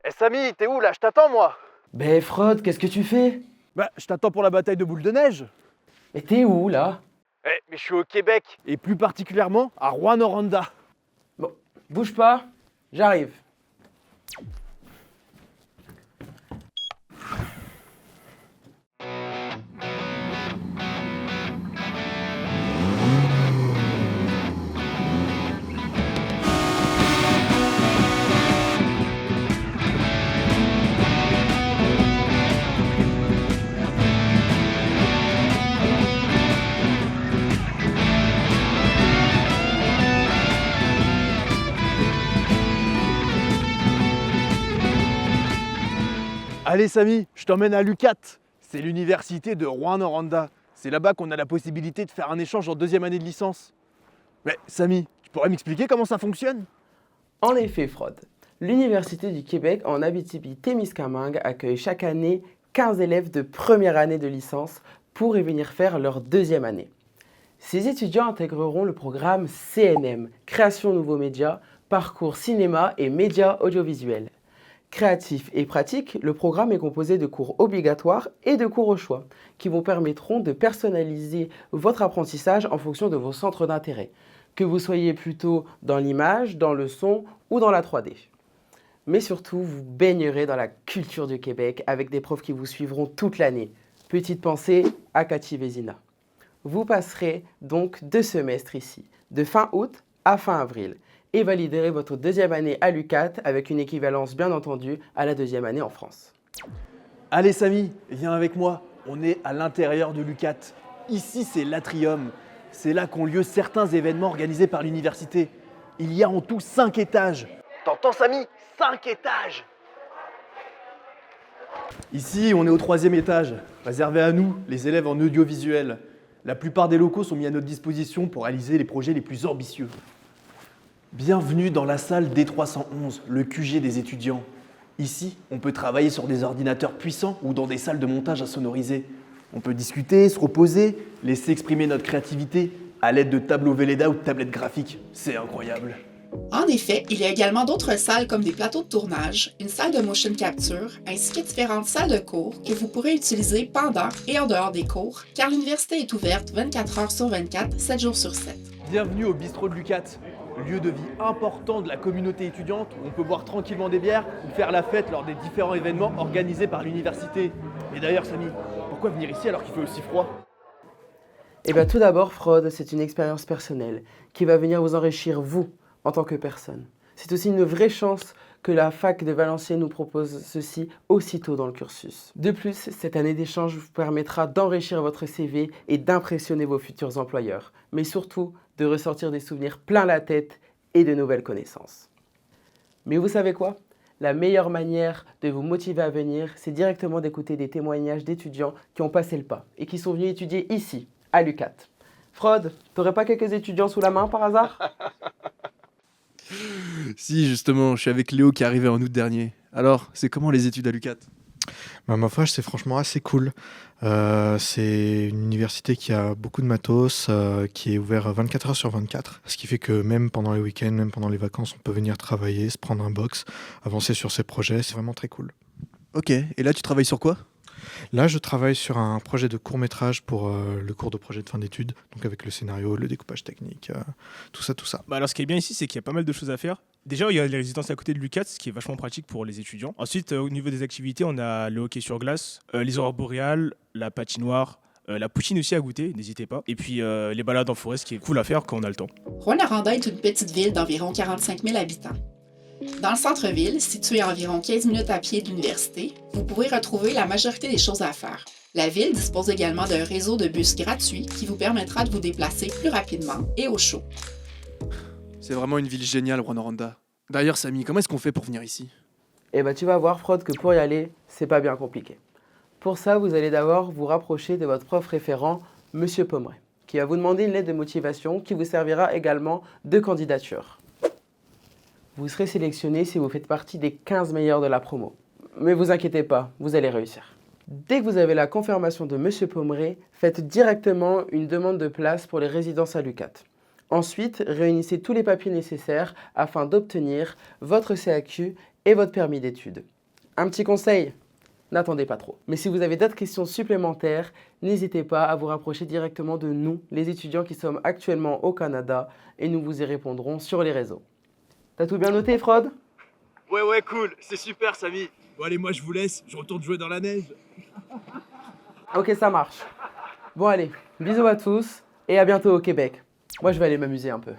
Eh Samy, t'es où là? Je t'attends moi. Ben Frod, qu'est-ce que tu fais? Bah, je t'attends pour la bataille de boule de neige. Mais t'es où là? Eh, mais je suis au Québec. Et plus particulièrement à Rouyn-Noranda. Bon, bouge pas, j'arrive. Allez Samy, je t'emmène à l'UQAT. C'est l'université de Rouyn-Noranda. C'est là-bas qu'on a la possibilité de faire un échange en deuxième année de licence. Mais Samy, tu pourrais m'expliquer comment ça fonctionne? En effet, Frod, l'Université du Québec en Abitibi-Témiscamingue accueille chaque année 15 élèves de première année de licence pour y venir faire leur deuxième année. Ces étudiants intégreront le programme CNM, Création Nouveaux Médias, Parcours Cinéma et Médias Audiovisuels. Créatif et pratique, le programme est composé de cours obligatoires et de cours au choix, qui vous permettront de personnaliser votre apprentissage en fonction de vos centres d'intérêt, que vous soyez plutôt dans l'image, dans le son ou dans la 3D. Mais surtout, vous baignerez dans la culture du Québec avec des profs qui vous suivront toute l'année. Petite pensée à Cathy Vézina. Vous passerez donc 2 semestres ici, de fin août à fin avril, et validerez votre deuxième année à l'UQAT avec une équivalence bien entendu à la deuxième année en France. Allez Samy, viens avec moi. On est à l'intérieur de l'UQAT. Ici, c'est l'Atrium. C'est là qu'ont lieu certains événements organisés par l'université. Il y a en tout 5 étages. T'entends Samy? 5 étages. Ici, on est au 3e étage, réservé à nous, les élèves en audiovisuel. La plupart des locaux sont mis à notre disposition pour réaliser les projets les plus ambitieux. Bienvenue dans la salle D311, le QG des étudiants. Ici, on peut travailler sur des ordinateurs puissants ou dans des salles de montage insonoriser. On peut discuter, se reposer, laisser exprimer notre créativité à l'aide de tableaux Velleda ou de tablettes graphiques. C'est incroyable. En effet, il y a également d'autres salles comme des plateaux de tournage, une salle de motion capture, ainsi que différentes salles de cours que vous pourrez utiliser pendant et en dehors des cours, car l'université est ouverte 24 heures sur 24, 7 jours sur 7. Bienvenue au bistrot de l'UQAT, lieu de vie important de la communauté étudiante où on peut boire tranquillement des bières ou faire la fête lors des différents événements organisés par l'université. Et d'ailleurs, Samy, pourquoi venir ici alors qu'il fait aussi froid? Eh bien tout d'abord, Frod, c'est une expérience personnelle qui va venir vous enrichir, vous, en tant que personne. C'est aussi une vraie chance que la fac de Valenciennes nous propose ceci aussitôt dans le cursus. De plus, cette année d'échange vous permettra d'enrichir votre CV et d'impressionner vos futurs employeurs, mais surtout de ressortir des souvenirs plein la tête et de nouvelles connaissances. Mais vous savez quoi? La meilleure manière de vous motiver à venir, c'est directement d'écouter des témoignages d'étudiants qui ont passé le pas et qui sont venus étudier ici, à l'UQAT. Frod, t'aurais pas quelques étudiants sous la main par hasard? Si, justement, je suis avec Léo qui est arrivé en août dernier. Alors, c'est comment les études à l'UQAT? Bah, ma foi, c'est franchement assez cool. C'est une université qui a beaucoup de matos, qui est ouvert 24 heures sur 24. Ce qui fait que même pendant les week-ends, même pendant les vacances, on peut venir travailler, se prendre un box, avancer sur ses projets. C'est vraiment très cool. Ok, et là tu travailles sur quoi? Là, je travaille sur un projet de court-métrage pour le cours de projet de fin d'études. Donc avec le scénario, le découpage technique, tout ça, tout ça. Bah alors, ce qui est bien ici, c'est qu'il y a pas mal de choses à faire. Déjà, il y a les résidences à côté de l'UQAT, ce qui est vachement pratique pour les étudiants. Ensuite, au niveau des activités, on a le hockey sur glace, les aurores boréales, la patinoire, la poutine aussi à goûter, n'hésitez pas. Et puis les balades en forêt, ce qui est cool à faire quand on a le temps. Rouyn-Noranda est une petite ville d'environ 45 000 habitants. Dans le centre-ville, situé à environ 15 minutes à pied de l'université, vous pourrez retrouver la majorité des choses à faire. La ville dispose également d'un réseau de bus gratuits qui vous permettra de vous déplacer plus rapidement et au chaud. C'est vraiment une ville géniale, Rouyn-Noranda. D'ailleurs, Samy, comment est-ce qu'on fait pour venir ici? Eh bien tu vas voir, Frod, que pour y aller, c'est pas bien compliqué. Pour ça, vous allez d'abord vous rapprocher de votre prof référent, Monsieur Pomeray, qui va vous demander une lettre de motivation qui vous servira également de candidature. Vous serez sélectionné si vous faites partie des 15 meilleurs de la promo. Mais vous inquiétez pas, vous allez réussir. Dès que vous avez la confirmation de Monsieur Pomeray, faites directement une demande de place pour les résidences à l'UQAT. Ensuite, réunissez tous les papiers nécessaires afin d'obtenir votre CAQ et votre permis d'études. Un petit conseil, n'attendez pas trop. Mais si vous avez d'autres questions supplémentaires, n'hésitez pas à vous rapprocher directement de nous, les étudiants qui sommes actuellement au Canada, et nous vous y répondrons sur les réseaux. T'as tout bien noté, Frod? Ouais, cool, c'est super, Samy. Bon, allez, moi je vous laisse, je retourne jouer dans la neige. Ok, ça marche. Bon allez, bisous à tous, et à bientôt au Québec. Moi je vais aller m'amuser un peu.